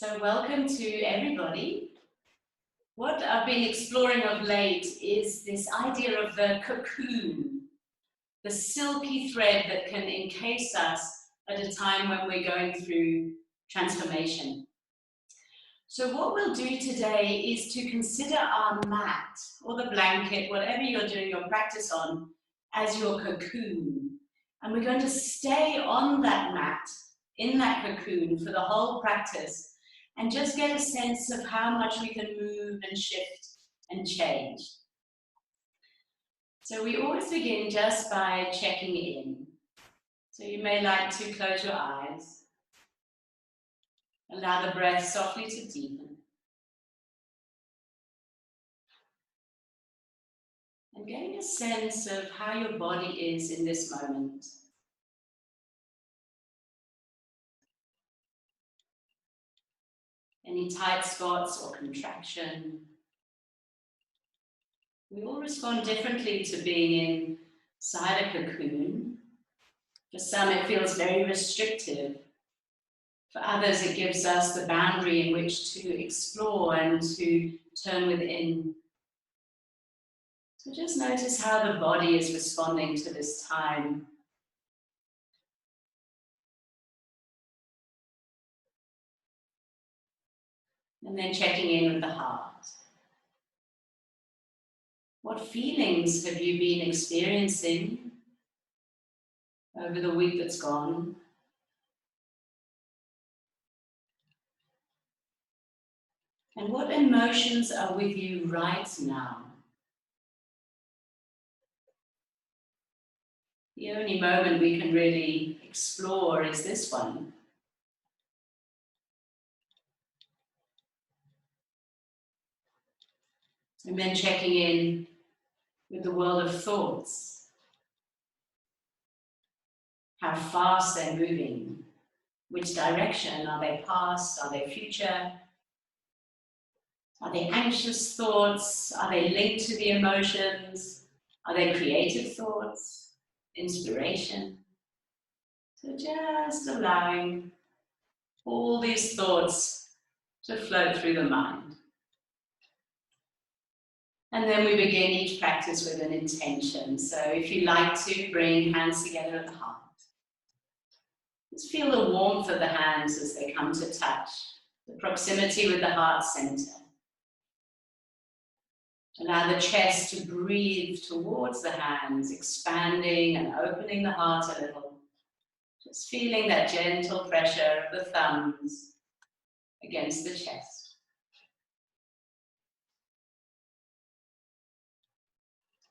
So welcome to everybody. What I've been exploring of late is this idea of the cocoon, the silky thread that can encase us at a time when we're going through transformation. So what we'll do today is to consider our mat or the blanket, whatever you're doing your practice on, as your cocoon. And we're going to stay on that mat, in that cocoon for the whole practice, and just get a sense of how much we can move and shift and change. So we always begin just by checking in. So you may like to close your eyes. Allow the breath softly to deepen. And getting a sense of how your body is in this moment. Any tight spots or contraction. We all respond differently to being inside a cocoon. For some, it feels very restrictive. For others, it gives us the boundary in which to explore and to turn within. So just notice how the body is responding to this time. And then checking in with the heart. What feelings have you been experiencing over the week that's gone? And what emotions are with you right now? The only moment we can really explore is this one. And then checking in with the world of thoughts. How fast they're moving. Which direction? Are they past? Are they future? Are they anxious thoughts? Are they linked to the emotions? Are they creative thoughts? Inspiration? So just allowing all these thoughts to float through the mind. And then we begin each practice with an intention. So if you like to, bring hands together at the heart. Just feel the warmth of the hands as they come to touch, the proximity with the heart center. Allow the chest to breathe towards the hands, expanding and opening the heart a little. Just feeling that gentle pressure of the thumbs against the chest.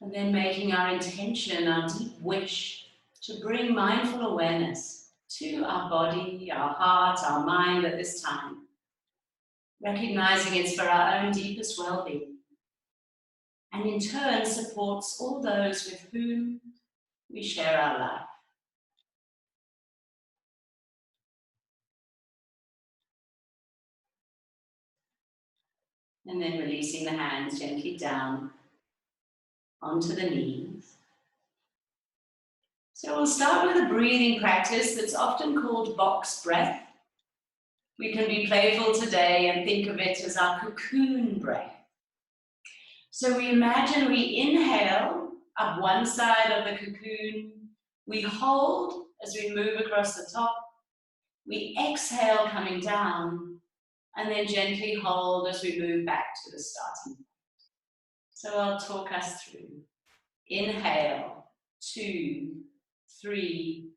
And then making our intention, our deep wish to bring mindful awareness to our body, our heart, our mind at this time. Recognizing it's for our own deepest well-being. And in turn supports all those with whom we share our life. And then releasing the hands gently down onto the knees. So we'll start with a breathing practice that's often called box breath. We can be playful today and think of it as our cocoon breath. So we imagine we inhale up one side of the cocoon, we hold as we move across the top, we exhale coming down, and then gently hold as we move back to the starting point. So I'll talk us through. Inhale, 2, 3,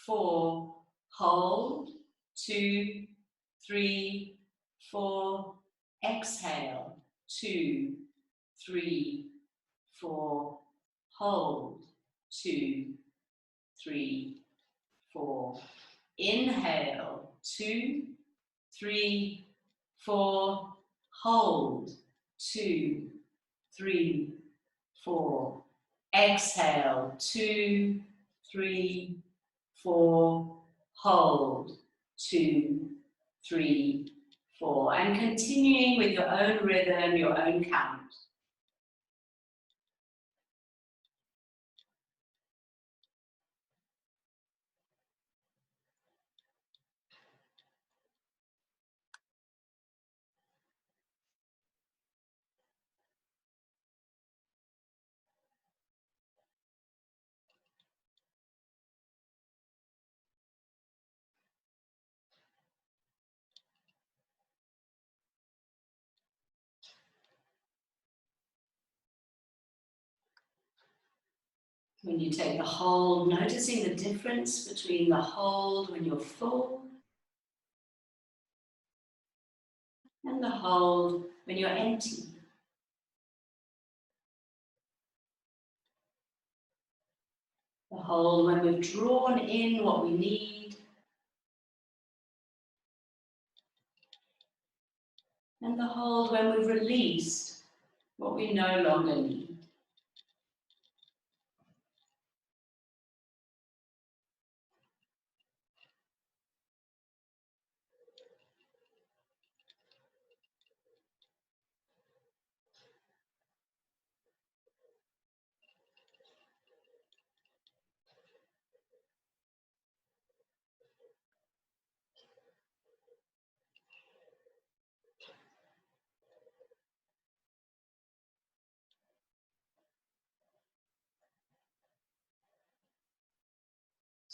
4, hold, 2, 3, 4, exhale, 2, 3, 4, hold, 2, 3, 4, inhale, 2, 3, 4, hold, 2, 3, 4, exhale, 2, 3, 4, hold, 2, 3, 4, and continuing with your own rhythm, your own count. When you take the hold, noticing the difference between the hold when you're full and the hold when you're empty. The hold when we've drawn in what we need, and the hold when we've released what we no longer need.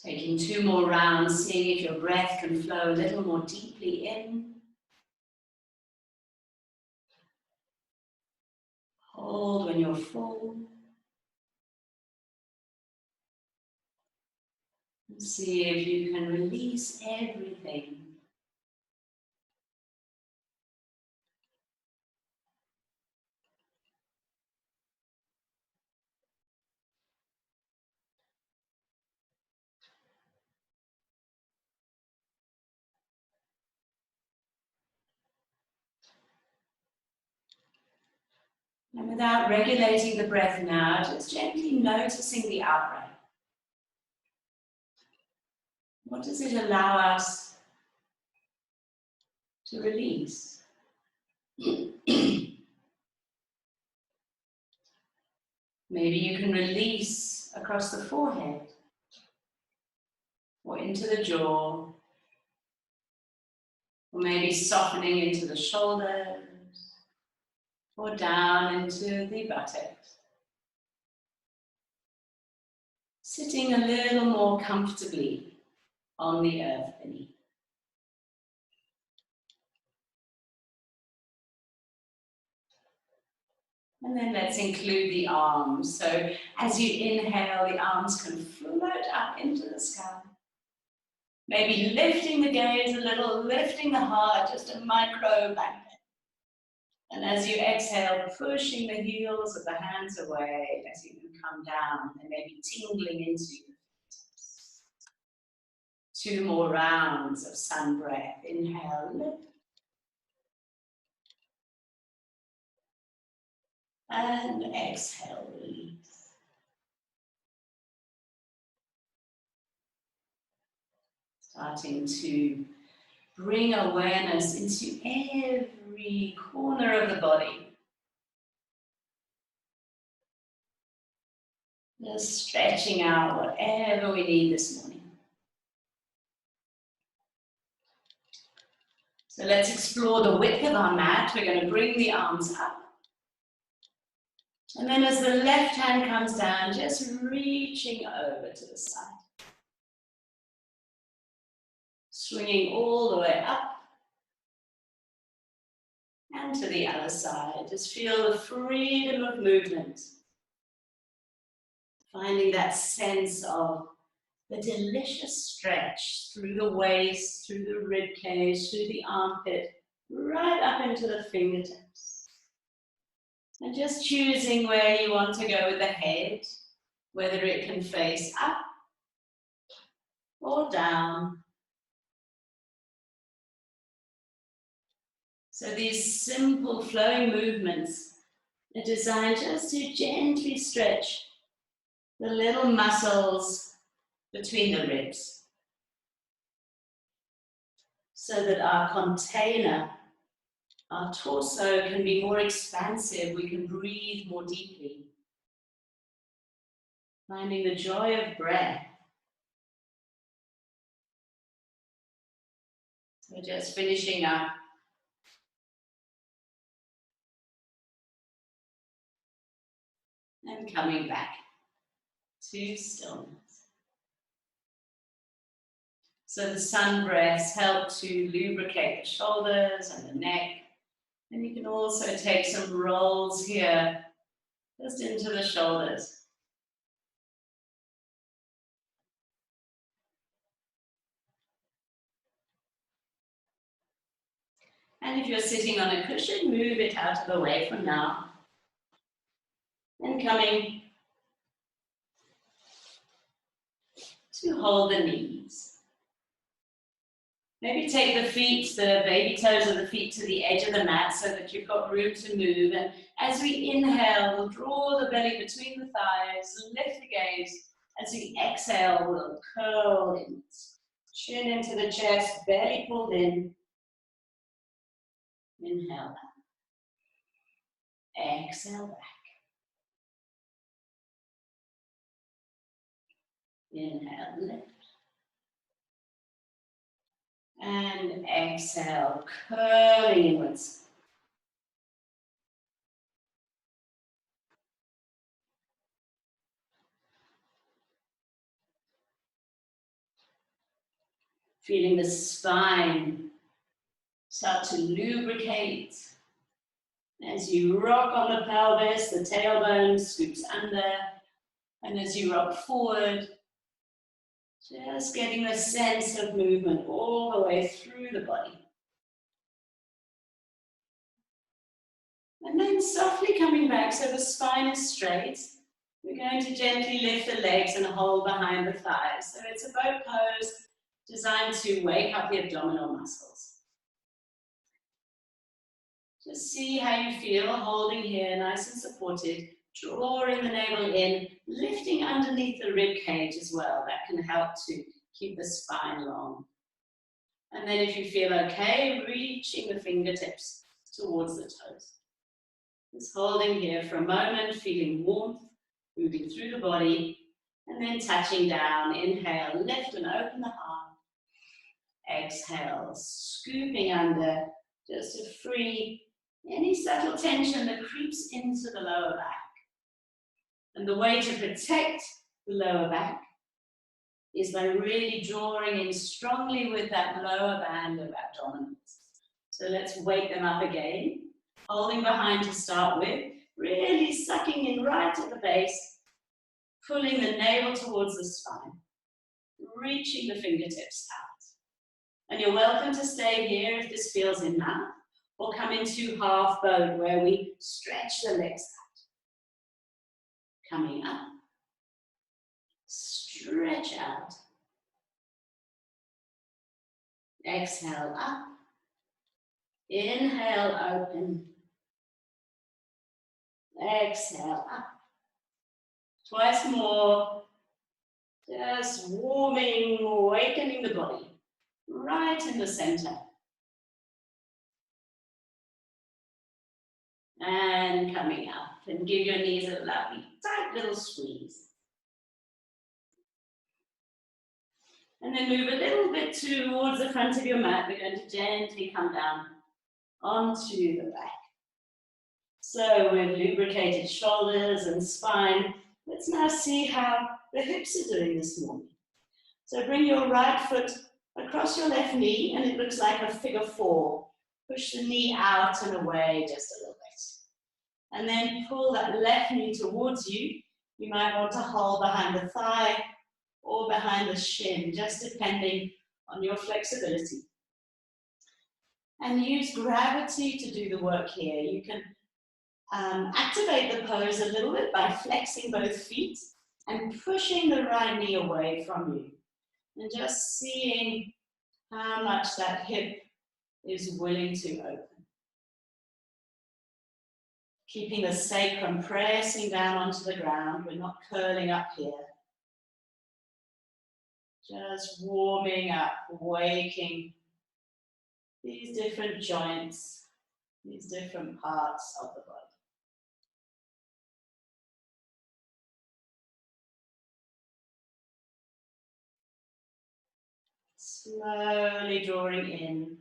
Taking 2 more rounds, seeing if your breath can flow a little more deeply in. Hold when you're full. And see if you can release everything. And without regulating the breath now, just gently noticing the out-breath. What does it allow us to release? Maybe you can release across the forehead or into the jaw, or maybe softening into the shoulders or down into the buttocks. Sitting a little more comfortably on the earth beneath. And then let's include the arms. So as you inhale, the arms can float up into the sky. Maybe lifting the gaze a little, lifting the heart, just a micro back. And as you exhale, pushing the heels of the hands away, letting them come down and maybe tingling into your fingertips. 2 more rounds of sun breath. Inhale, lift. And exhale, release. Starting to bring awareness into every corner of the body. Just stretching out whatever we need this morning. So let's explore the width of our mat. We're going to bring the arms up. And then as the left hand comes down, just reaching over to the side. Swinging all the way up. And to the other side. Just feel the freedom of movement. Finding that sense of the delicious stretch through the waist, through the rib cage, through the armpit, right up into the fingertips. And just choosing where you want to go with the head, whether it can face up or down. So these simple flowing movements are designed just to gently stretch the little muscles between the ribs, so that our container, our torso, can be more expansive. We can breathe more deeply. Finding the joy of breath. So just finishing up. And coming back to stillness. So the sun breaths help to lubricate the shoulders and the neck. And you can also take some rolls here, just into the shoulders. And if you're sitting on a cushion, move it out of the way for now. And coming to hold the knees. Maybe take the feet, the baby toes of the feet to the edge of the mat so that you've got room to move. And as we inhale, we'll draw the belly between the thighs, lift the gaze. As we exhale, we'll curl inwards. Chin into the chest, belly pulled in. Inhale up. Exhale back. Inhale, lift. And exhale, curling inwards. Feeling the spine start to lubricate. As you rock on the pelvis, the tailbone scoops under. And as you rock forward, just getting the sense of movement all the way through the body. And then softly coming back so the spine is straight. We're going to gently lift the legs and hold behind the thighs. So it's a boat pose designed to wake up the abdominal muscles. Just see how you feel holding here, nice and supported, drawing the navel in, lifting underneath the rib cage as well. That can help to keep the spine long. And then if you feel okay, reaching the fingertips towards the toes. Just holding here for a moment, feeling warmth, moving through the body, and then touching down. Inhale, lift and open the heart. Exhale, scooping under, just to free any subtle tension that creeps into the lower back. And the way to protect the lower back is by really drawing in strongly with that lower band of abdominals. So let's wake them up again. Holding behind to start with, really sucking in right at the base, pulling the navel towards the spine, reaching the fingertips out. And you're welcome to stay here if this feels enough, or come into half boat where we stretch the legs out. Coming up, stretch out. Exhale up, inhale open. Exhale up. Twice more. Just warming, awakening the body. Right in the center. And coming up. And give your knees a lovely, tight little squeeze. And then move a little bit towards the front of your mat. We're going to gently come down onto the back. So with lubricated shoulders and spine, let's now see how the hips are doing this morning. So bring your right foot across your left knee and it looks like a figure four. Push the knee out and away just a little bit. And then pull that left knee towards you. You might want to hold behind the thigh or behind the shin, just depending on your flexibility. And use gravity to do the work here. You can activate the pose a little bit by flexing both feet and pushing the right knee away from you. And just seeing how much that hip is willing to open. Keeping the sacrum pressing down onto the ground. We're not curling up here. Just warming up, waking these different joints, these different parts of the body. Slowly drawing in.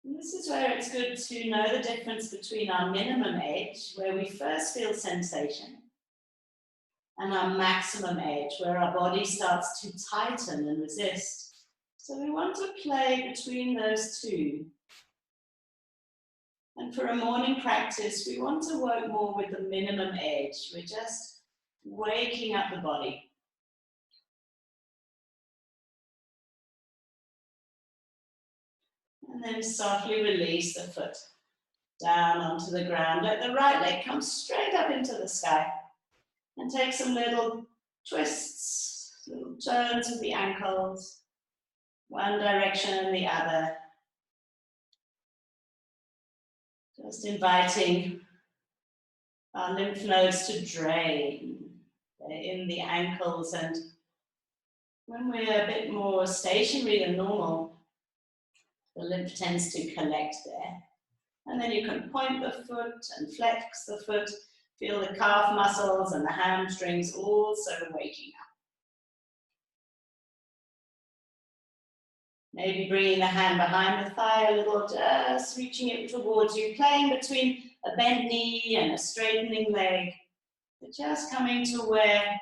And this is where it's good to know the difference between our minimum edge, where we first feel sensation, and our maximum edge, where our body starts to tighten and resist. So we want to play between those two. And for a morning practice, we want to work more with the minimum edge. We're just waking up the body. And then softly release the foot down onto the ground. Let the right leg come straight up into the sky. And take some little twists, little turns with the ankles, one direction and the other. Just inviting our lymph nodes to drain. They're in the ankles, and when we're a bit more stationary than normal, the lymph tends to collect there. And then you can point the foot and flex the foot. Feel the calf muscles and the hamstrings also waking up. Maybe bringing the hand behind the thigh a little, just reaching it towards you, playing between a bent knee and a straightening leg, but just coming to where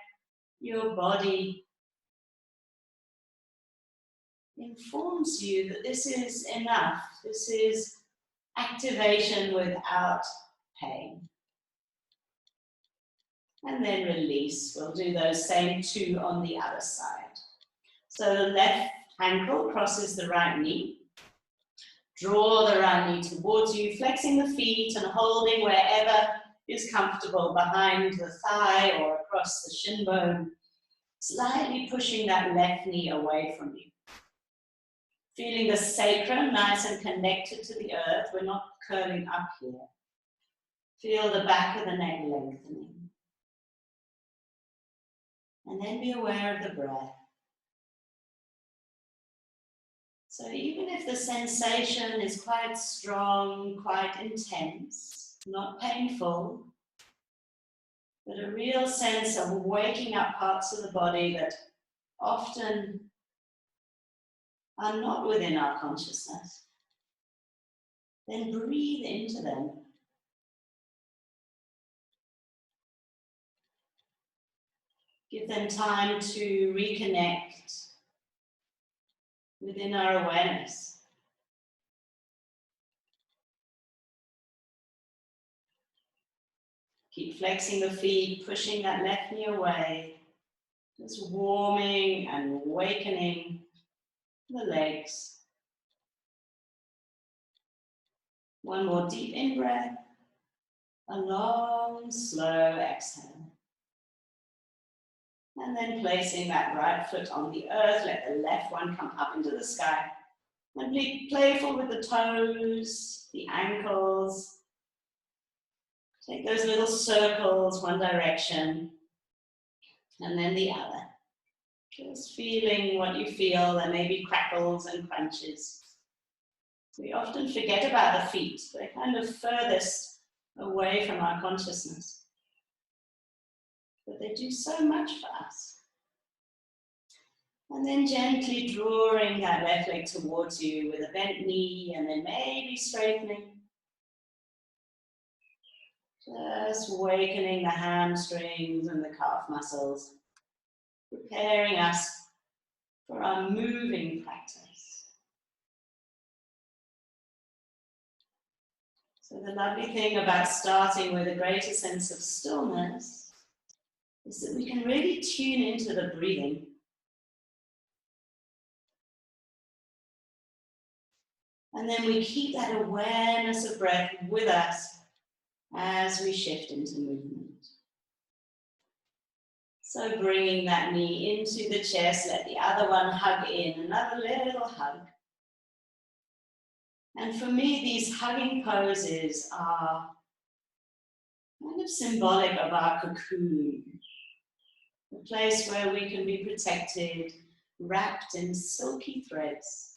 your body informs you that this is enough. This is activation without pain. And then release. We'll do those same two on the other side. So the left ankle crosses the right knee. Draw the right knee towards you, flexing the feet and holding wherever is comfortable, behind the thigh or across the shin bone. Slightly pushing that left knee away from you. Feeling the sacrum nice and connected to the earth. We're not curling up here. Feel the back of the neck lengthening. And then be aware of the breath. So even if the sensation is quite strong, quite intense, not painful, but a real sense of waking up parts of the body that often are not within our consciousness, then breathe into them. Give them time to reconnect within our awareness. Keep flexing the feet, pushing that left knee away, just warming and awakening the legs. One more deep in-breath, a long, slow exhale. And then placing that right foot on the earth, let the left one come up into the sky. And be playful with the toes, the ankles. Take those little circles, one direction, and then the other. Just feeling what you feel. There may be crackles and crunches. We often forget about the feet. They're kind of furthest away from our consciousness. But they do so much for us. And then gently drawing that left leg towards you with a bent knee, and then maybe straightening. Just awakening the hamstrings and the calf muscles, preparing us for our moving practice. So the lovely thing about starting with a greater sense of stillness is that we can really tune into the breathing. And then we keep that awareness of breath with us as we shift into movement. So bringing that knee into the chest, let the other one hug in, another little hug. And for me, these hugging poses are kind of symbolic of our cocoon. A place where we can be protected, wrapped in silky threads.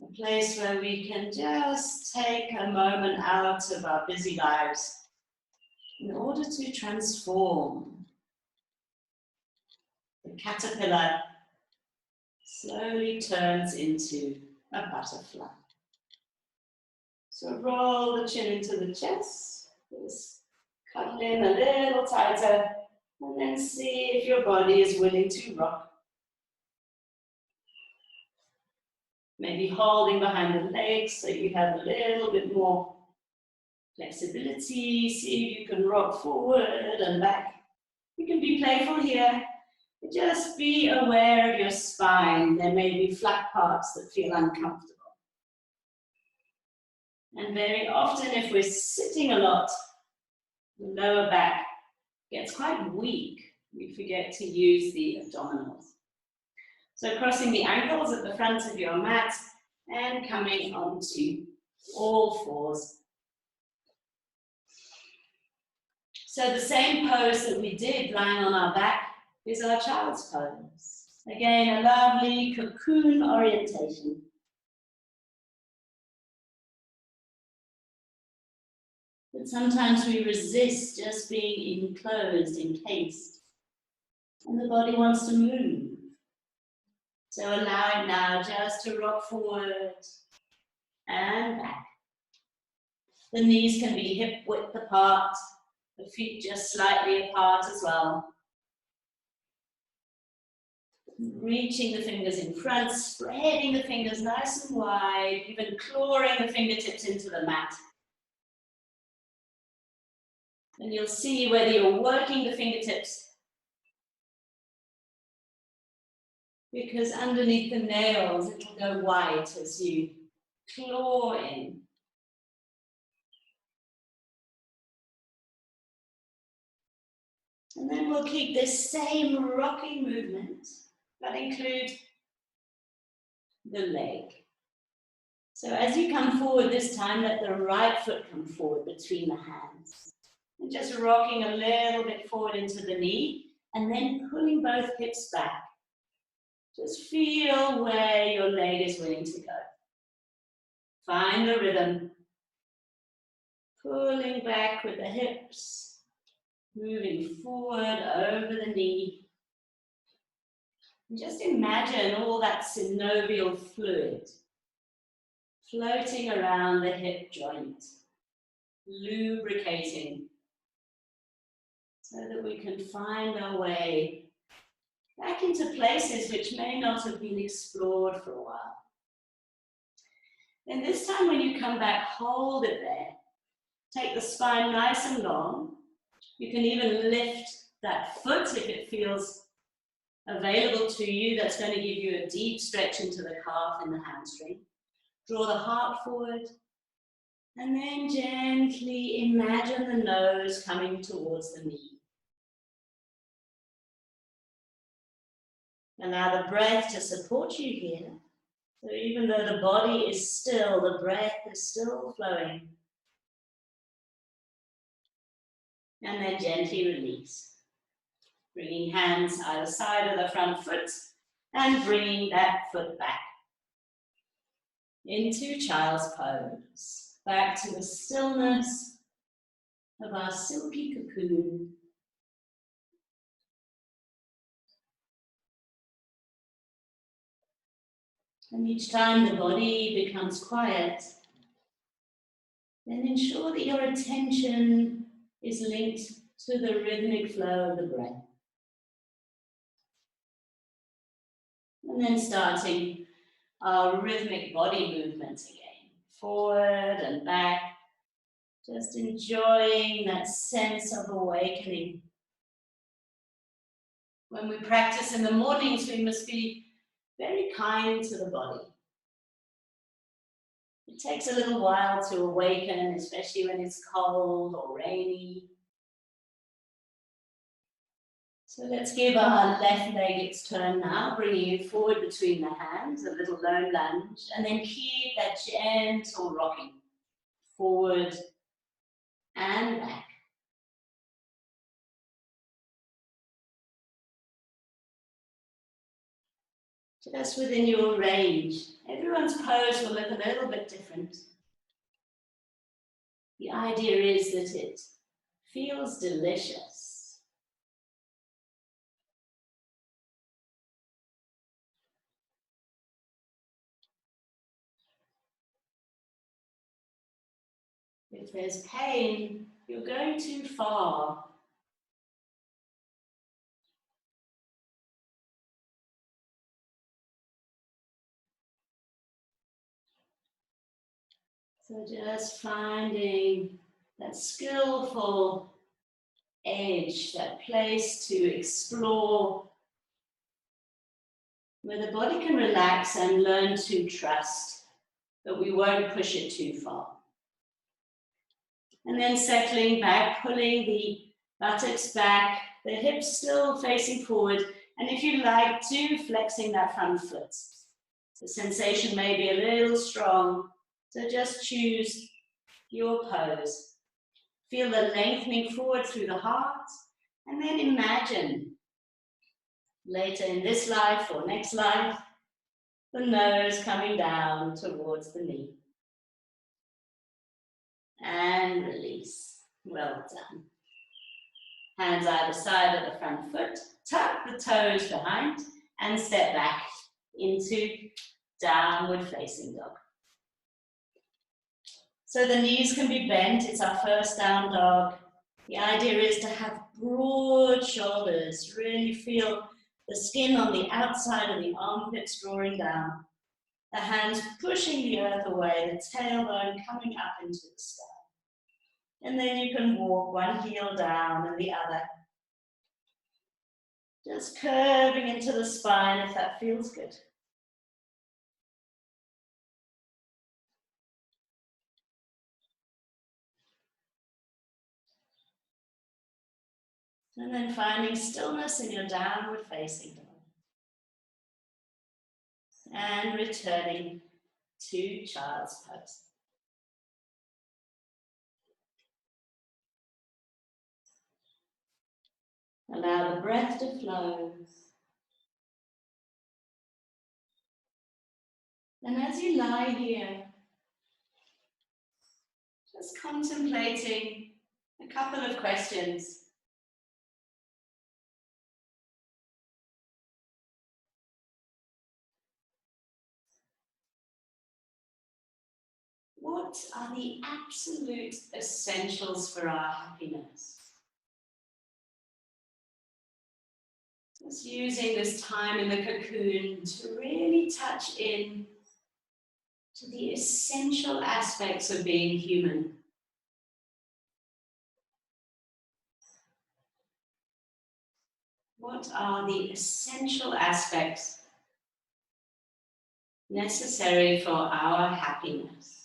A place where we can just take a moment out of our busy lives in order to transform. The caterpillar slowly turns into a butterfly. So roll the chin into the chest, just cuddle in a little tighter, and then see if your body is willing to rock. Maybe holding behind the legs so you have a little bit more flexibility. See if you can rock forward and back. You can be playful here. Just be aware of your spine. There may be flat parts that feel uncomfortable. And very often, if we're sitting a lot, the lower back gets quite weak. We forget to use the abdominals. So crossing the ankles at the front of your mat and coming onto all fours. So the same pose that we did lying on our back is our child's pose. Again, a lovely cocoon orientation. But sometimes we resist just being enclosed, encased, and the body wants to move. So allow it now just to rock forward and back. The knees can be hip width apart, the feet just slightly apart as well. Reaching the fingers in front, spreading the fingers nice and wide, even clawing the fingertips into the mat. And you'll see whether you're working the fingertips, because underneath the nails it'll go white as you claw in. And then we'll keep this same rocking movement, but include the leg. So as you come forward this time, let the right foot come forward between the hands. And just rocking a little bit forward into the knee, and then pulling both hips back. Just feel where your leg is willing to go. Find the rhythm. Pulling back with the hips, moving forward over the knee. And just imagine all that synovial fluid floating around the hip joint, lubricating, so that we can find our way back into places which may not have been explored for a while. Then this time when you come back, hold it there. Take the spine nice and long. You can even lift that foot if it feels available to you. That's going to give you a deep stretch into the calf and the hamstring. Draw the heart forward. And then gently imagine the nose coming towards the knee. Allow the breath to support you here. So even though the body is still, the breath is still flowing. And then gently release. Bringing hands either side of the front foot and bringing that foot back into child's pose. Back to the stillness of our silky cocoon. And each time the body becomes quiet, then ensure that your attention is linked to the rhythmic flow of the breath. And then starting our rhythmic body movement again, forward and back, just enjoying that sense of awakening. When we practice in the mornings, we must be very kind to the body. It takes a little while to awaken, especially when it's cold or rainy. So let's give our left leg its turn now, bringing it forward between the hands, a little low lunge, and then keep that gentle rocking forward and back. Just within your range. Everyone's pose will look a little bit different. The idea is that it feels delicious. If there's pain, you're going too far. So just finding that skillful edge, that place to explore, where the body can relax and learn to trust that we won't push it too far. And then settling back, pulling the buttocks back, the hips still facing forward. And if you like to, flexing that front foot. The sensation may be a little strong, so just choose your pose. Feel the lengthening forward through the heart, and then imagine later in this life or next life, the nose coming down towards the knee. And release. Well done. Hands either side of the front foot, tuck the toes behind, and step back into downward facing dog. So the knees can be bent, it's our first down dog. The idea is to have broad shoulders, really feel the skin on the outside of the armpits drawing down, the hands pushing the earth away, the tailbone coming up into the sky. And then you can walk one heel down and the other, just curving into the spine if that feels good. And then finding stillness in your downward facing dog. And returning to child's pose. Allow the breath to flow. And as you lie here, just contemplating a couple of questions. What are the absolute essentials for our happiness? Just using this time in the cocoon to really touch in to the essential aspects of being human. What are the essential aspects necessary for our happiness?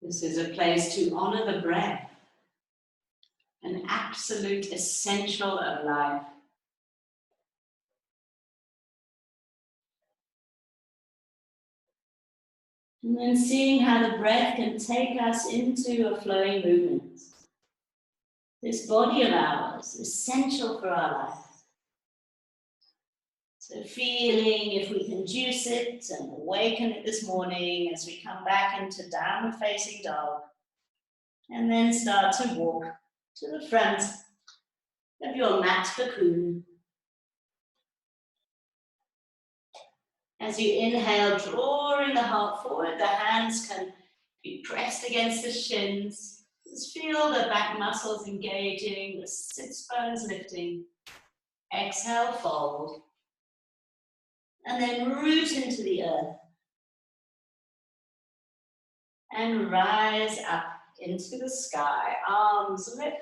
This is a place to honor the breath, an absolute essential of life. And then seeing how the breath can take us into a flowing movement. This body of ours is essential for our life. So feeling if we can juice it and awaken it this morning as we come back into downward facing dog. And then start to walk to the front of your mat cocoon. As you inhale, drawing the heart forward, the hands can be pressed against the shins. Just feel the back muscles engaging, the sits bones lifting. Exhale, fold. And then root into the earth. And rise up into the sky. Arms lift.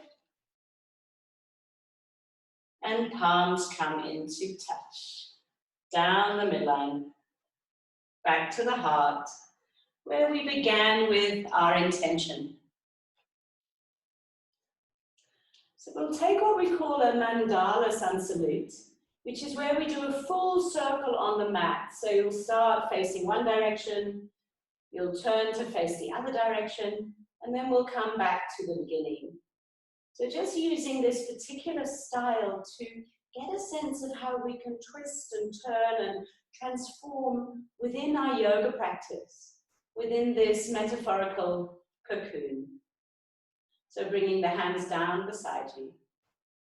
And palms come into touch. Down the midline. Back to the heart, where we began with our intention. So we'll take what we call a mandala sun salute, which is where we do a full circle on the mat. So you'll start facing one direction, you'll turn to face the other direction, and then we'll come back to the beginning. So just using this particular style to get a sense of how we can twist and turn and transform within our yoga practice, within this metaphorical cocoon. So bringing the hands down beside you,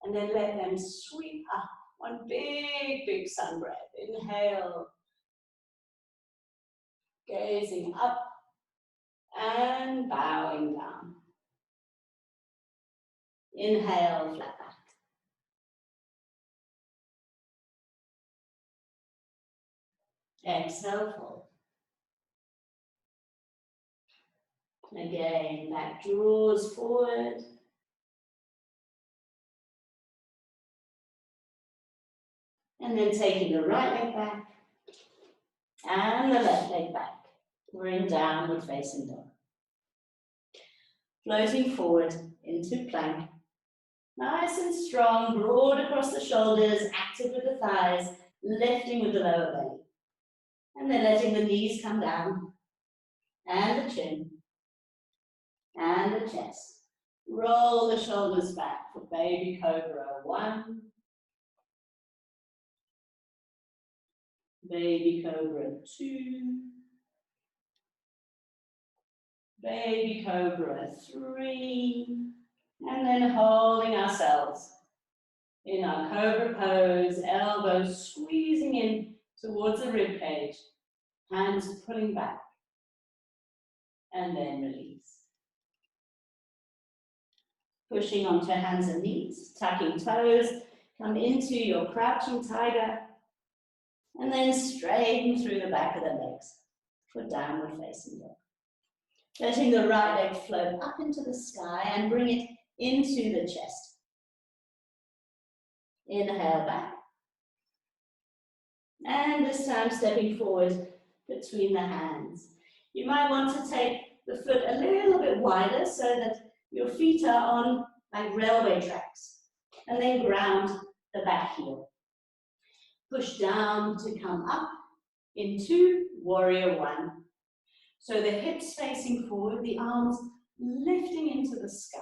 and then let them sweep up. One big, big sun breath. Inhale, gazing up and bowing down. Inhale, flat back. Exhale, fold. Again, back draws forward. And then taking the right leg back and the left leg back. We're in downward facing dog. Floating forward into plank. Nice and strong, broad across the shoulders, active with the thighs, lifting with the lower belly. And then letting the knees come down, and the chin, and the chest. Roll the shoulders back for baby cobra 1. Baby cobra 2. Baby cobra 3. And then holding ourselves in our cobra pose, elbows squeezing in towards the rib cage, hands pulling back, and then release. Pushing onto hands and knees, tucking toes, come into your crouching tiger, and then straighten through the back of the legs for downward facing dog. Letting the right leg float up into the sky and bring it into the chest. Inhale back. And this time stepping forward between the hands. You might want to take the foot a little bit wider so that your feet are on like railway tracks. And then ground the back heel. Push down to come up into warrior 1. So the hips facing forward, the arms lifting into the sky.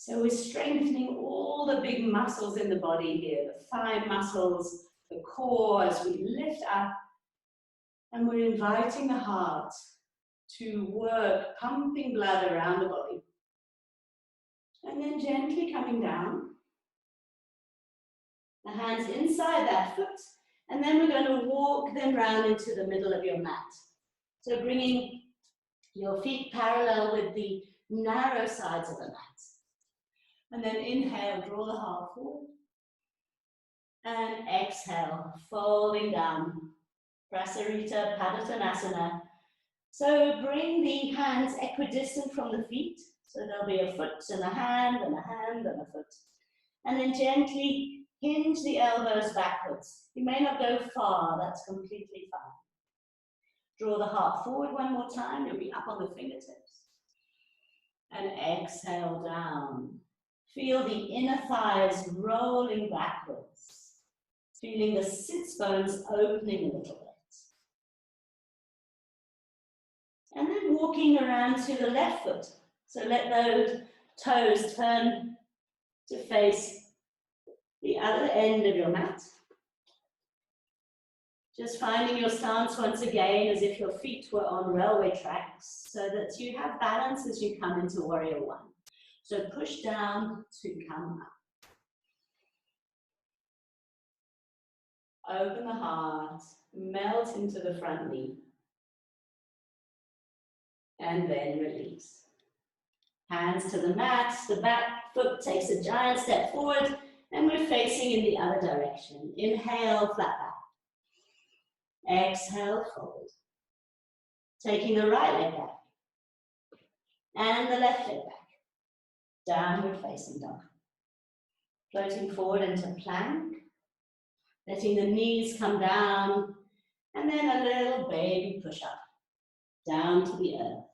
So we're strengthening all the big muscles in the body here, the thigh muscles, the core as we lift up, and we're inviting the heart to work, pumping blood around the body. And then gently coming down, the hands inside that foot, and then we're going to walk them round into the middle of your mat. So bringing your feet parallel with the narrow sides of the mat. And then inhale, draw the heart forward. And exhale, folding down. Prasarita Padottanasana. So bring the hands equidistant from the feet. So there'll be a foot and a hand and a hand and a foot. And then gently hinge the elbows backwards. You may not go far, that's completely fine. Draw the heart forward one more time, you'll be up on the fingertips. And exhale down. Feel the inner thighs rolling backwards. Feeling the sits bones opening a little bit. And then walking around to the left foot. So let those toes turn to face the other end of your mat. Just finding your stance once again as if your feet were on railway tracks so that you have balance as you come into warrior 1. So push down to come up. Open the heart, melt into the front knee. And then release. Hands to the mat, the back foot takes a giant step forward, and we're facing in the other direction. Inhale, flat back. Exhale, fold. Taking the right leg back. And the left leg back. Downward facing dog. Floating forward into plank. Letting the knees come down. And then a little baby push up. Down to the earth.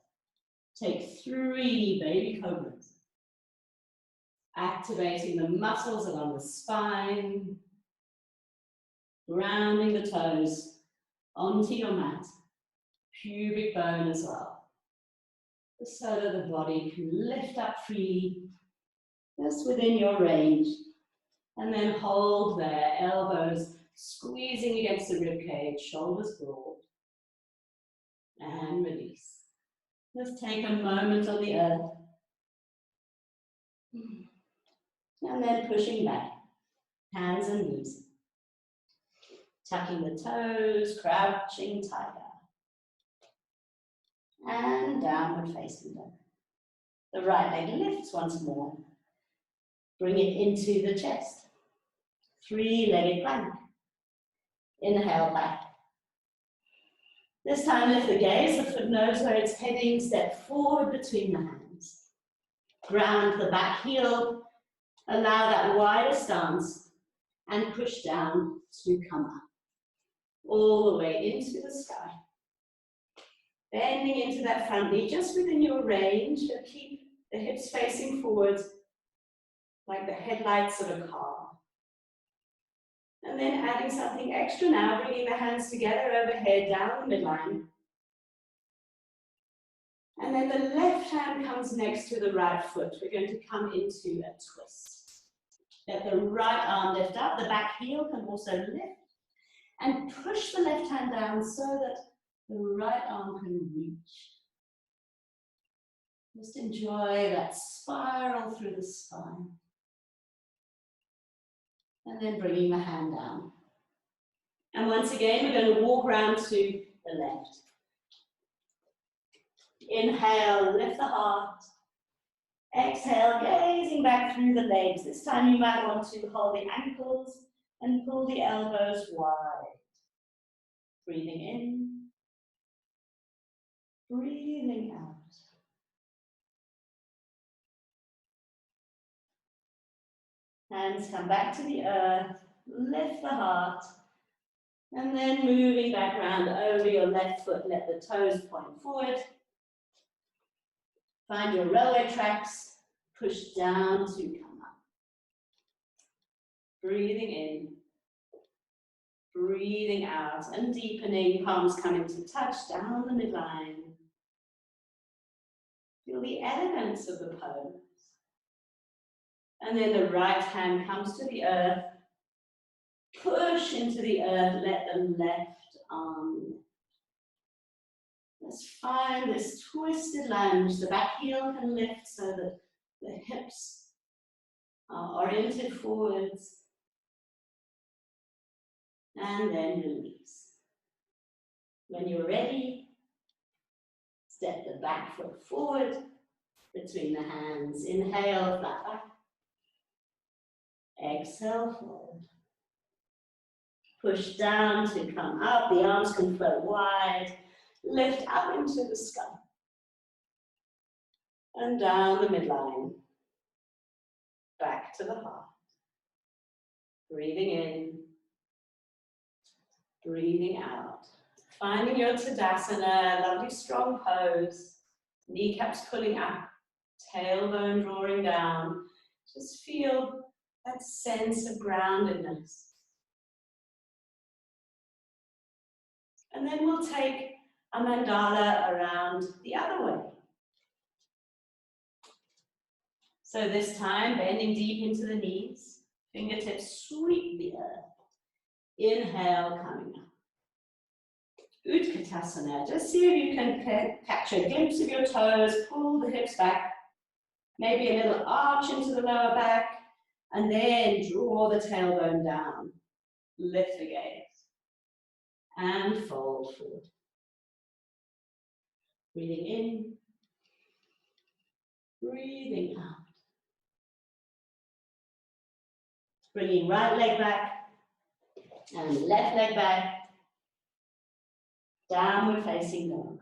Take 3 baby cobras. Activating the muscles along the spine. Grounding the toes onto your mat. Pubic bone as well. So that the body can lift up freely, just within your range. And then hold there, elbows squeezing against the ribcage, shoulders broad. And release. Just take a moment on the earth. And then pushing back, hands and knees. Tucking the toes, crouching tiger. And downward facing dog. The right leg lifts once more. Bring it into the chest. 3-legged plank. Inhale back. This time lift the gaze, the foot knows where it's heading, step forward between the hands. Ground the back heel, allow that wider stance and push down to come up. All the way into the sky. Bending into that front knee, just within your range, but keep the hips facing forward like the headlights of a car. And then adding something extra now, bringing the hands together overhead, down the midline. And then the left hand comes next to the right foot. We're going to come into a twist. Let the right arm lift up, the back heel can also lift. And push the left hand down so that the right arm can reach. Just enjoy that spiral through the spine. And then bringing the hand down. And once again, we're going to walk around to the left. Inhale, lift the heart. Exhale, gazing back through the legs. This time you might want to hold the ankles and pull the elbows wide. Breathing in. Breathing out. Hands come back to the earth, lift the heart, and then moving back round over your left foot, let the toes point forward. Find your railway tracks, push down to come up. Breathing in, breathing out, and deepening, palms coming to touch down the midline. Feel the elegance of the pose. And then the right hand comes to the earth. Push into the earth, let the left arm lift. Let's find this twisted lunge. The back heel can lift so that the hips are oriented forwards. And then release. When you're ready, step the back foot forward between the hands. Inhale, flat back. Exhale, fold. Push down to come up. The arms can float wide. Lift up into the sky. And down the midline. Back to the heart. Breathing in. Breathing out. Finding your Tadasana, lovely strong pose. Kneecaps pulling up. Tailbone drawing down. Just feel that sense of groundedness. And then we'll take a mandala around the other way. So this time, bending deep into the knees, fingertips sweep the earth. Inhale, coming up. Utkatasana, just see if you can catch a glimpse of your toes, pull the hips back, maybe a little arch into the lower back, and then draw the tailbone down. Lift the gaze. And fold forward. Breathing in. Breathing out. Bringing right leg back and left leg back. Downward facing dog.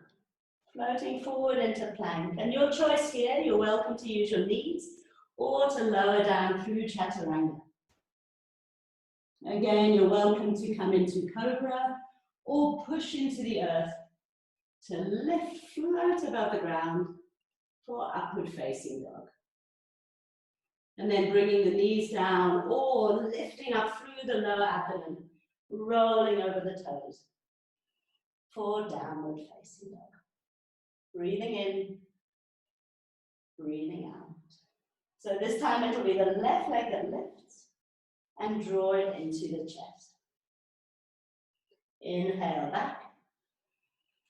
Floating forward into plank. And your choice here, you're welcome to use your knees or to lower down through chaturanga. Again, you're welcome to come into cobra or push into the earth to lift, float above the ground for upward facing dog. And then bringing the knees down or lifting up through the lower abdomen, rolling over the toes for downward facing dog. Breathing in, breathing out. So this time it'll be the left leg that lifts and draw it into the chest. Inhale back.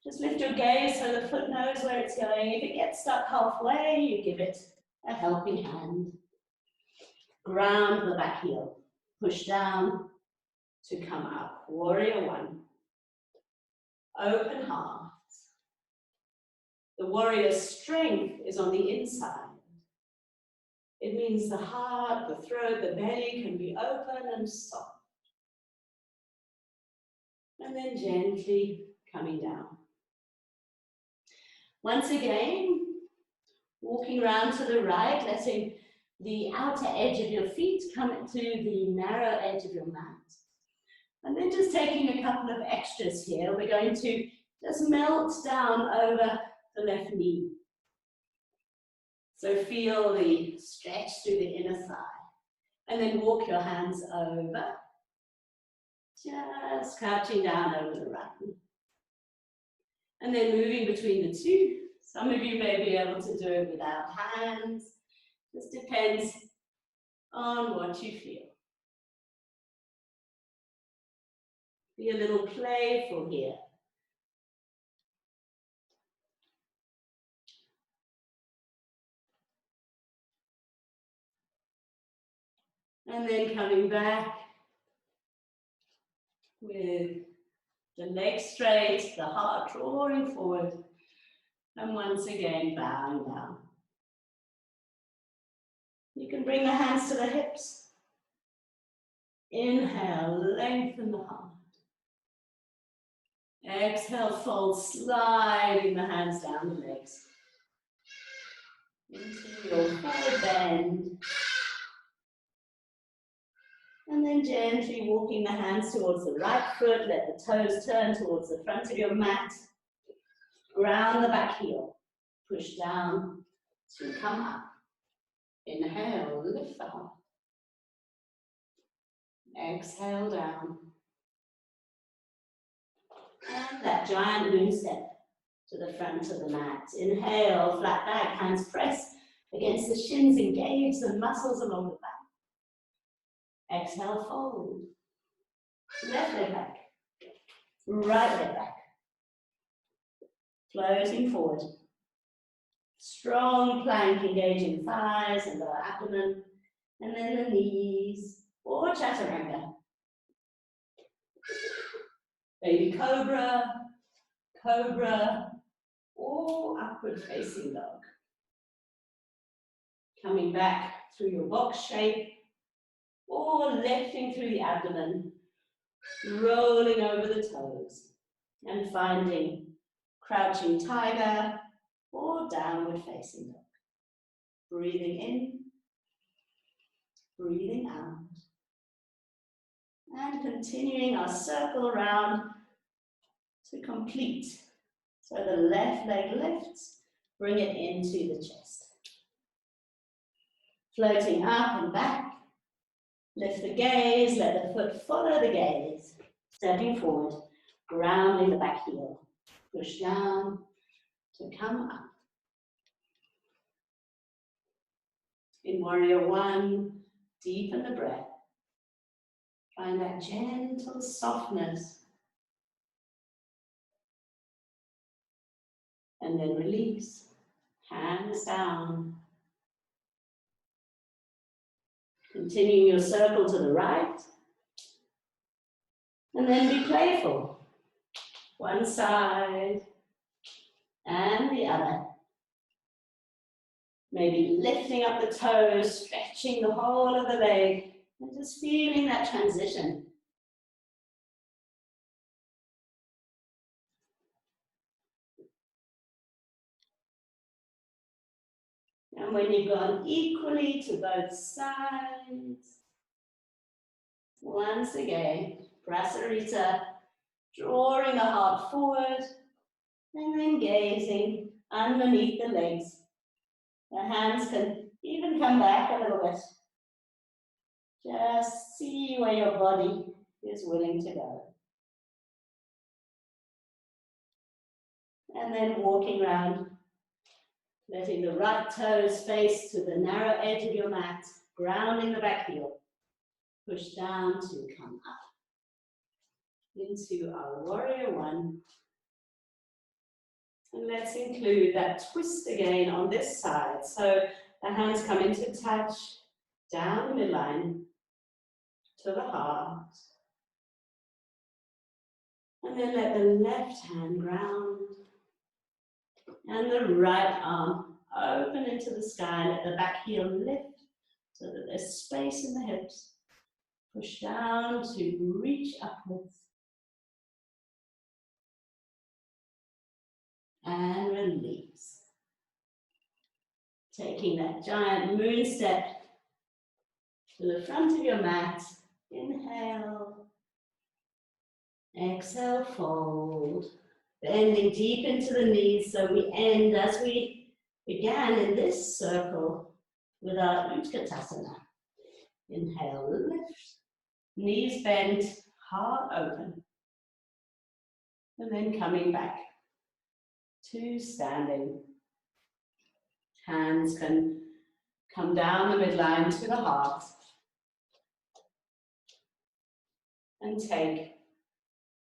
Just lift your gaze so the foot knows where it's going. If it gets stuck halfway, you give it a helping hand. Ground the back heel. Push down to come up. Warrior one. Open heart. The warrior's strength is on the inside. It means the heart, the throat, the belly can be open and soft. And then gently coming down. Once again, walking around to the right, letting the outer edge of your feet, come to the narrow edge of your mat. And then just taking a couple of extras here, we're going to just melt down over the left knee. So feel the stretch through the inner thigh. And then walk your hands over. Just crouching down over the right knee. And then moving between the two. Some of you may be able to do it without hands. Just depends on what you feel. Be a little playful here. And then coming back with the legs straight, the heart drawing forward, and once again bowing down. You can bring the hands to the hips. Inhale, lengthen the heart. Exhale, fold, sliding the hands down the legs. Into your forward bend. And then gently walking the hands towards the right foot, let the toes turn towards the front of your mat. Ground the back heel. Push down to come up. Inhale, lift the heart. Exhale down. And that giant moon step to the front of the mat. Inhale, flat back, hands press against the shins, engage the muscles along the back. Exhale, fold. Left leg back. Right leg back. Floating forward. Strong plank, engaging thighs and lower abdomen. And then the knees, or chaturanga. Baby cobra, cobra, or upward facing dog. Coming back through your box shape, or lifting through the abdomen, rolling over the toes, and finding crouching tiger or downward facing dog. Breathing in, breathing out, and continuing our circle around to complete. So the left leg lifts, bring it into the chest. Floating up and back, lift the gaze, let the foot follow the gaze. Stepping forward, grounding the back heel. Push down to come up. In Warrior One, deepen the breath. Find that gentle softness. And then release. Hands down. Continuing your circle to the right. And then be playful. One side and the other. Maybe lifting up the toes, stretching the whole of the leg, and just feeling that transition. And when you've gone equally to both sides, once again, Prasarita, drawing the heart forward, and then gazing underneath the legs. The hands can even come back a little bit. Just see where your body is willing to go. And then walking around, letting the right toes face to the narrow edge of your mat, grounding the back heel. Push down to come up into our Warrior One. And let's include that twist again on this side. So the hands come into touch, down the midline, to the heart. And then let the left hand ground. And the right arm open into the sky. Let the back heel lift so that there's space in the hips. Push down to reach upwards. And release. Taking that giant moon step to the front of your mat. Inhale. Exhale, fold. Bending deep into the knees, so we end as we began in this circle with our Utkatasana. Inhale, lift. Knees bent, heart open. And then coming back to standing. Hands can come down the midline to the heart. And take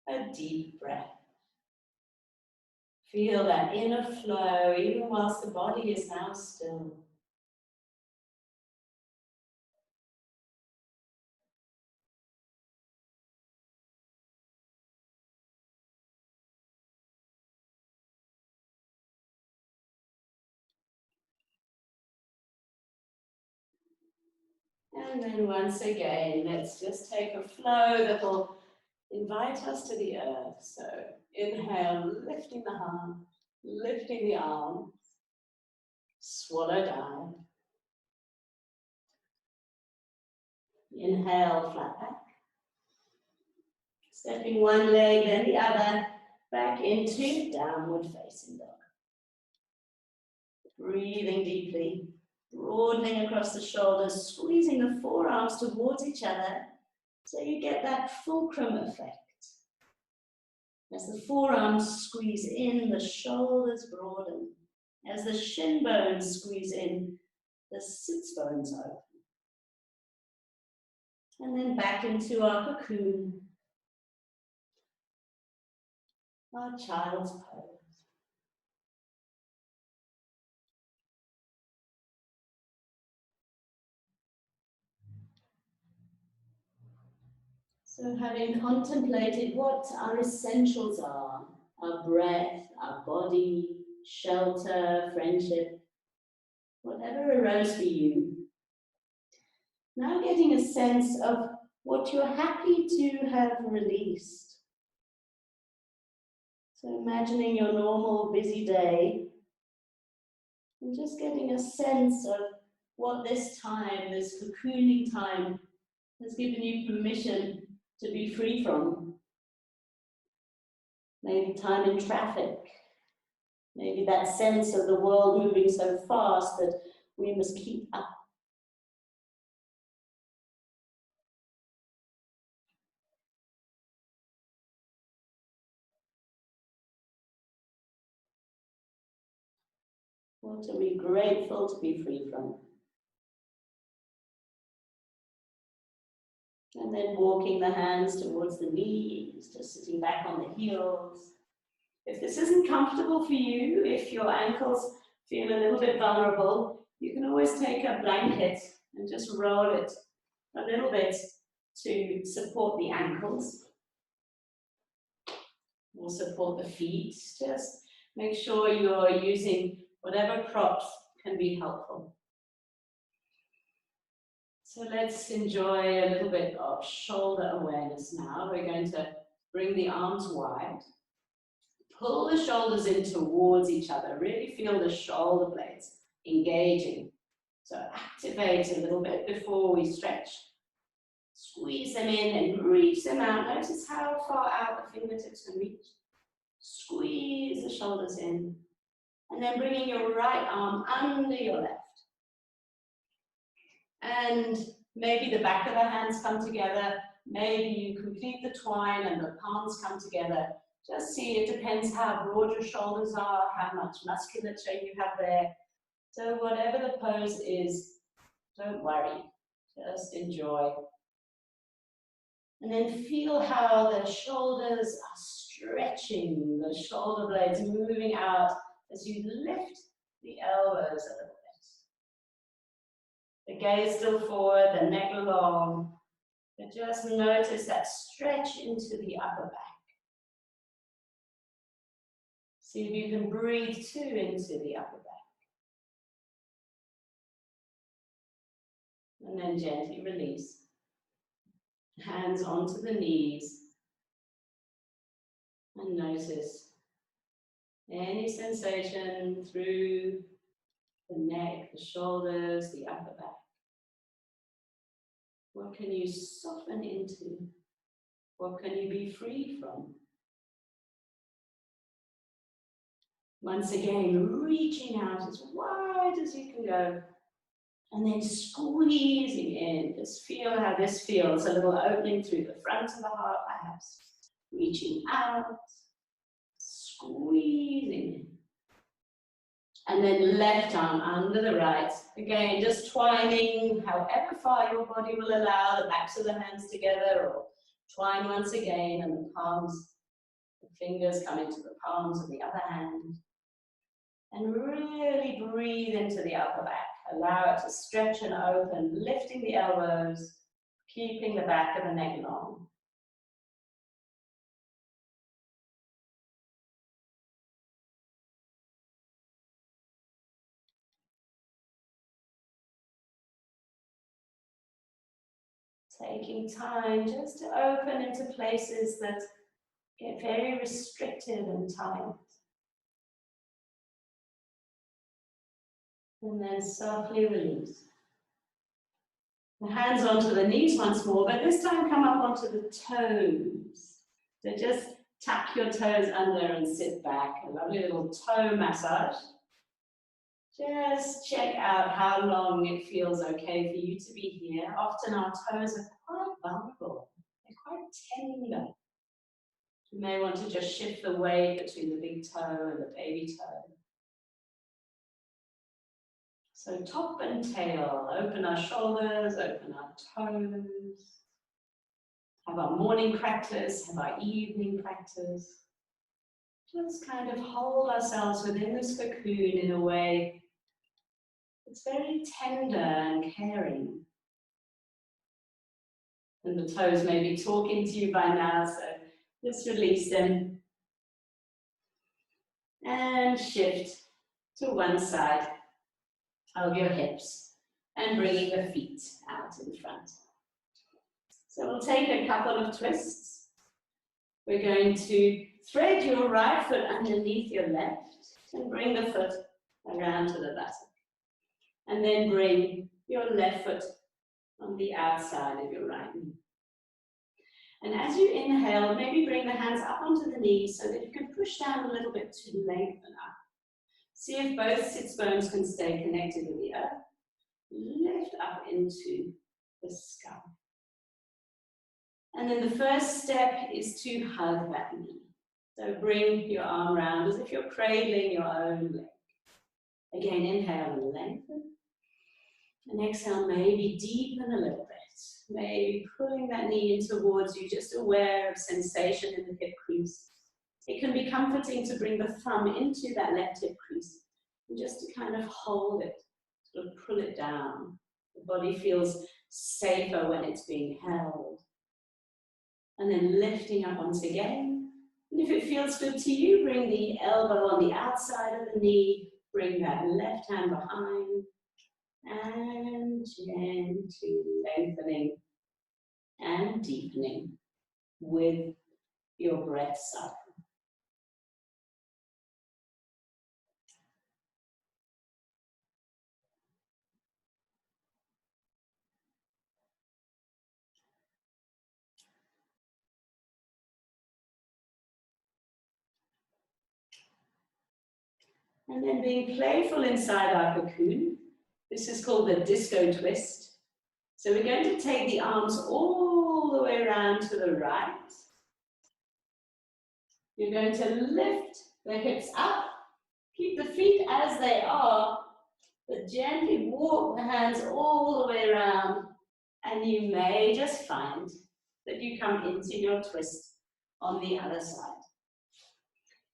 a deep breath. Feel that inner flow even whilst the body is now still. And then once again, let's just take a flow that will invite us to the earth. So inhale, lifting the heart, lifting the arms, swallow down. Inhale, flat back. Stepping one leg, then the other, back into downward facing dog. Breathing deeply, broadening across the shoulders, squeezing the forearms towards each other, so you get that fulcrum effect. As the forearms squeeze in, the shoulders broaden. As the shin bones squeeze in, the sits bones open. And then back into our cocoon, our child's pose. So having contemplated what our essentials are, our breath, our body, shelter, friendship, whatever arose for you, now getting a sense of what you're happy to have released. So imagining your normal busy day and just getting a sense of what this time, this cocooning time, has given you permission to be free from. Maybe time in traffic, maybe that sense of the world moving so fast that we must keep up. What are we grateful to be free from? And then walking the hands towards the knees, just sitting back on the heels. If this isn't comfortable for you, if your ankles feel a little bit vulnerable, you can always take a blanket and just roll it a little bit to support the ankles or support the feet. Just make sure you're using whatever props can be helpful. So let's enjoy a little bit of shoulder awareness now. We're going to bring the arms wide. Pull the shoulders in towards each other. Really feel the shoulder blades engaging. So activate a little bit before we stretch. Squeeze them in and reach them out. Notice how far out the fingertips can reach. Squeeze the shoulders in. And then bringing your right arm under your left. And maybe the back of the hands come together. Maybe you complete the twine and the palms come together. Just see, it depends how broad your shoulders are, how much musculature you have there. So whatever the pose is, don't worry, just enjoy. And then feel how the shoulders are stretching, the shoulder blades moving out as you lift the elbows a little bit. The gaze still forward, the neck long, but just notice that stretch into the upper back. See if you can breathe too into the upper back. And then gently release. Hands onto the knees. And notice any sensation through the neck, the shoulders, the upper back. What can you soften into? What can you be free from? Once again, reaching out as wide as you can go. And then squeezing in. Just feel how this feels. A little opening through the front of the heart, perhaps. Reaching out. Squeezing in. And then left arm under the right. Again, just twining however far your body will allow, the backs of the hands together, or twine once again, and the palms, the fingers come into the palms of the other hand. And really breathe into the upper back. Allow it to stretch and open, lifting the elbows, keeping the back of the neck long. Taking time just to open into places that get very restricted and tight. And then softly release. The hands onto the knees once more, but this time come up onto the toes. So just tuck your toes under and sit back. A lovely little toe massage. Just check out how long it feels okay for you to be here. Often our toes are quite vulnerable. They're quite tender. You may want to just shift the weight between the big toe and the baby toe. So top and tail, open our shoulders, open our toes. Have our morning practice, have our evening practice. Just kind of hold ourselves within this cocoon in a way that's very tender and caring. And the toes may be talking to you by now, so just release them. And shift to one side of your hips and bringing the feet out in front. So we'll take a couple of twists. We're going to thread your right foot underneath your left and bring the foot around to the buttock. And then bring your left foot on the outside of your right knee. And as you inhale, maybe bring the hands up onto the knees so that you can push down a little bit to lengthen up. See if both sits bones can stay connected with the earth. Lift up into the sky. And then the first step is to hug that knee. So bring your arm around as if you're cradling your own leg. Again, inhale and lengthen. And exhale, maybe deepen a little bit. Maybe pulling that knee in towards you, just aware of sensation in the hip crease. It can be comforting to bring the thumb into that left hip crease and just to kind of hold it, sort of pull it down. The body feels safer when it's being held. And then lifting up once again. And if it feels good to you, bring the elbow on the outside of the knee, bring that left hand behind, and gently lengthening and deepening with your breath cycle. And then being playful inside our cocoon. This is called the disco twist. So we're going to take the arms all the way around to the right. You're going to lift the hips up, keep the feet as they are, but gently walk the hands all the way around, and you may just find that you come into your twist on the other side.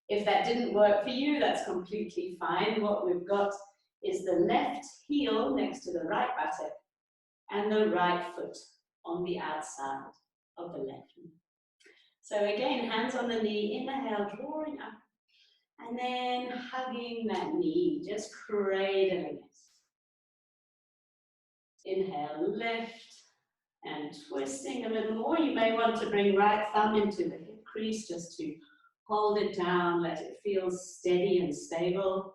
If that didn't work for you, that's completely fine. What we've got is the left heel next to the right buttock and the right foot on the outside of the left knee. So again, hands on the knee, inhale, drawing up, and then hugging that knee, just cradling it. Inhale, lift, and twisting a little more. You may want to bring right thumb into the hip crease just to hold it down, let it feel steady and stable.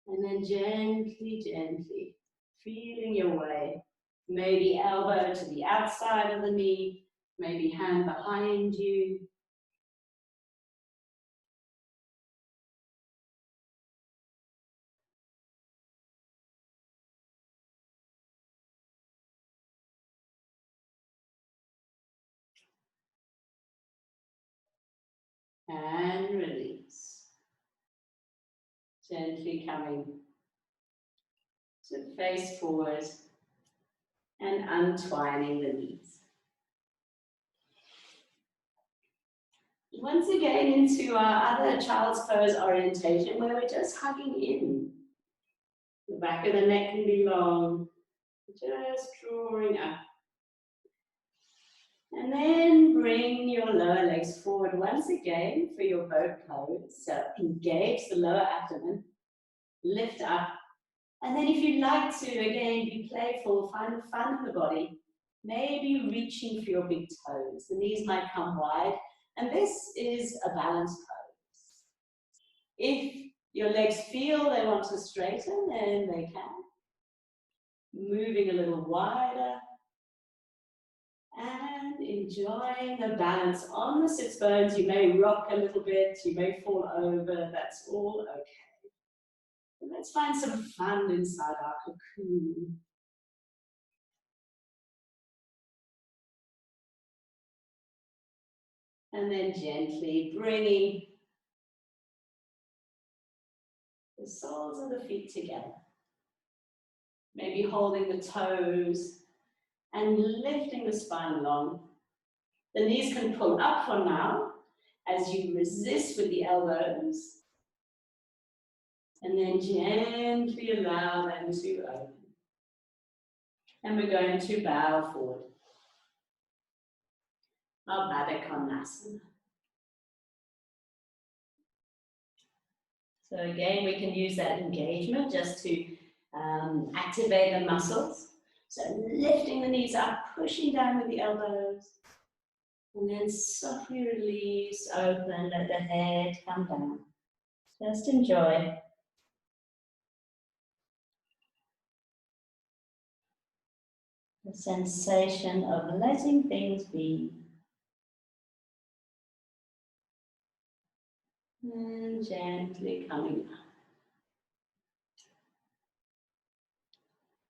And then gently, gently, feeling your way Maybe elbow to the outside of the knee, maybe hand behind you. And release. Gently coming to face forward and untwining the knees. Once again into our other child's pose orientation where we're just hugging in. The back of the neck can be long, just drawing up. And then bring your lower legs forward once again for your boat pose. So engage the lower abdomen, lift up. And then if you'd like to, again, be playful, find the fun in the body, maybe reaching for your big toes. The knees might come wide. And this is a balance pose. If your legs feel they want to straighten, then they can. Moving a little wider. And enjoying the balance on the sits bones. You may rock a little bit, you may fall over, that's all okay. And let's find some fun inside our cocoon. And then gently bringing the soles of the feet together. Maybe holding the toes and lifting the spine long. The knees can pull up for now as you resist with the elbows. And then gently allow them to open. And we're going to bow forward. Our Baddha Konasana. So again, we can use that engagement just to activate the muscles. So lifting the knees up, pushing down with the elbows. And then softly release, open, let the head come down. Just enjoy. The sensation of letting things be. And gently coming up.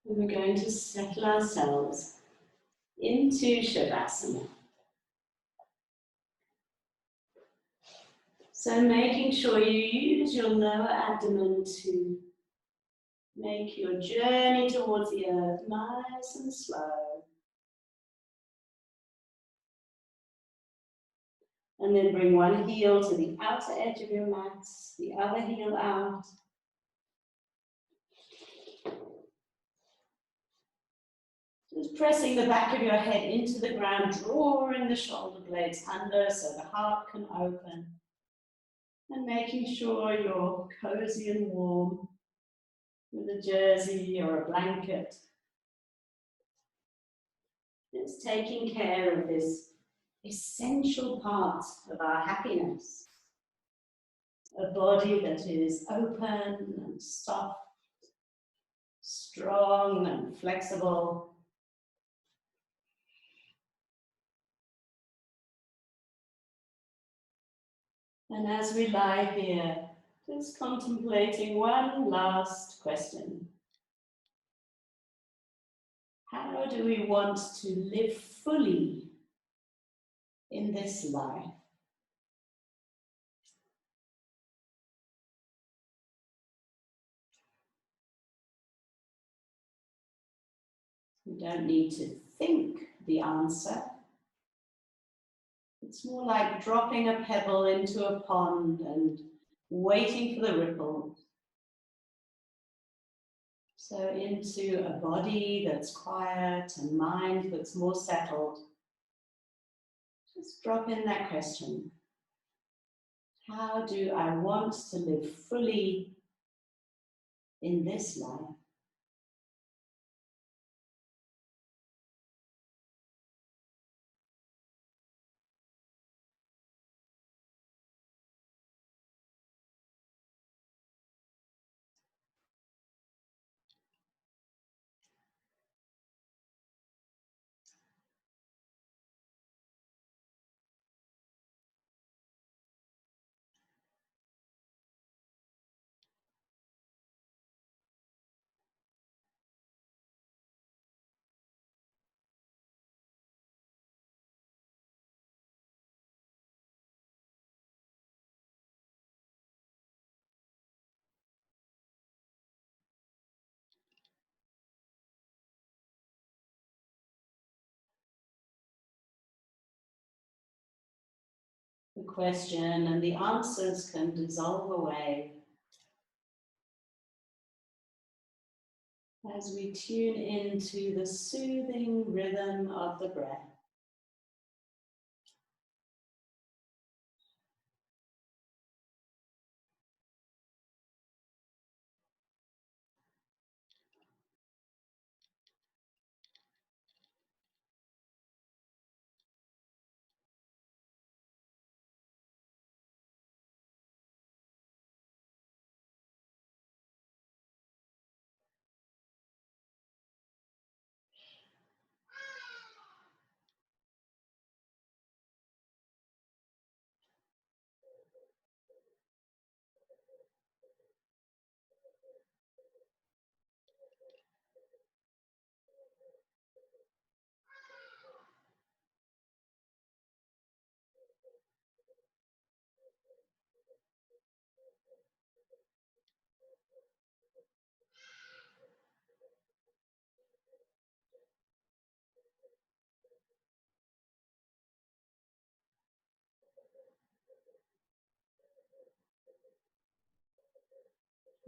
And we're going to settle ourselves into Shavasana. So making sure you use your lower abdomen to make your journey towards the earth nice and slow. And then bring one heel to the outer edge of your mat, the other heel out. Just pressing the back of your head into the ground, drawing the shoulder blades under so the heart can open. And making sure you're cozy and warm with a jersey or a blanket. It's taking care of this essential part of our happiness. A body that is open and soft, strong and flexible. And as we lie here, just contemplating one last question. How do we want to live fully in this life? We don't need to think the answer. It's more like dropping a pebble into a pond and waiting for the ripple. So into a body that's quiet and mind that's more settled. Just drop in that question. How do I want to live fully in this life? The question and the answers can dissolve away as we tune into the soothing rhythm of the breath.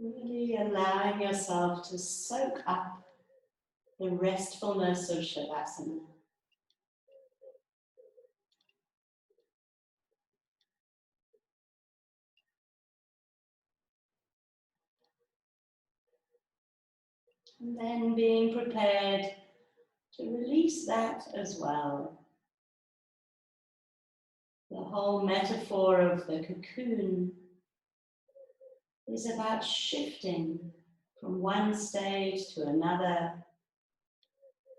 Really allowing yourself to soak up the restfulness of Shavasana. And then being prepared to release that as well. The whole metaphor of the cocoon is about shifting from one stage to another,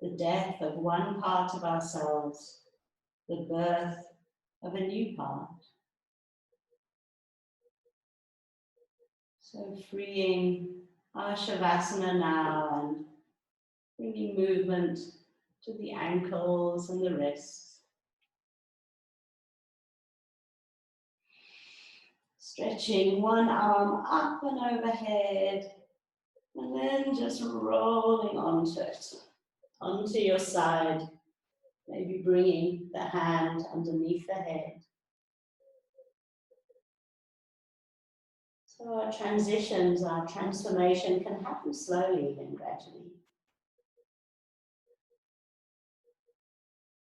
the death of one part of ourselves, the birth of a new part. So freeing our Shavasana now and bringing movement to the ankles and the wrists. Stretching one arm up and overhead, and then just rolling onto it, onto your side, maybe bringing the hand underneath the head. So our transitions, our transformation can happen slowly and gradually.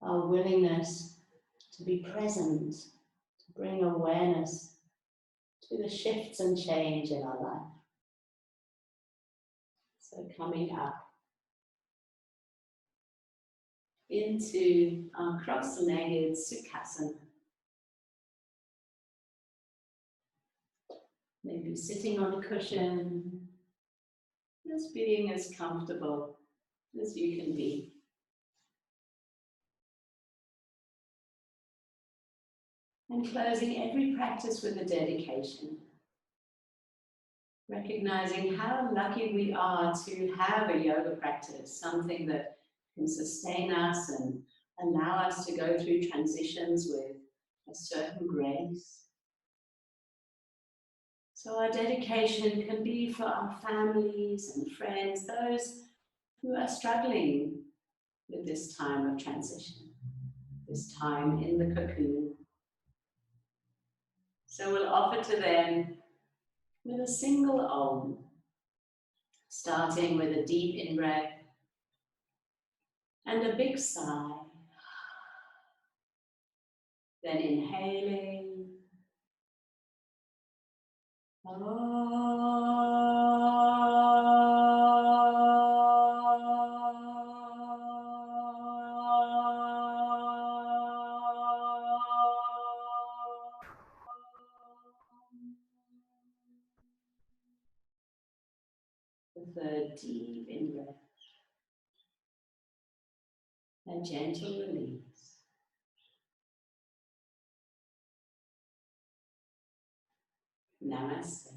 Our willingness to be present, to bring awareness to the shifts and change in our life. So coming up into our cross-legged Sukhasana. Maybe sitting on a cushion, just being as comfortable as you can be. And closing every practice with a dedication. Recognizing how lucky we are to have a yoga practice, something that can sustain us and allow us to go through transitions with a certain grace. So our dedication can be for our families and friends, those who are struggling with this time of transition, this time in the cocoon. So we'll offer to them with a single Om, starting with a deep in-breath and a big sigh. Then inhaling. The third deep in-breath. A gentle release. Namaste.